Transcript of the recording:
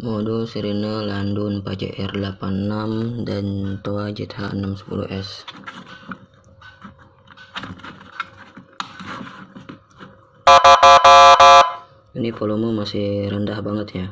Mode sirine Landun PCR 86 dan Toa ZH 610S. Ini volume masih rendah banget ya.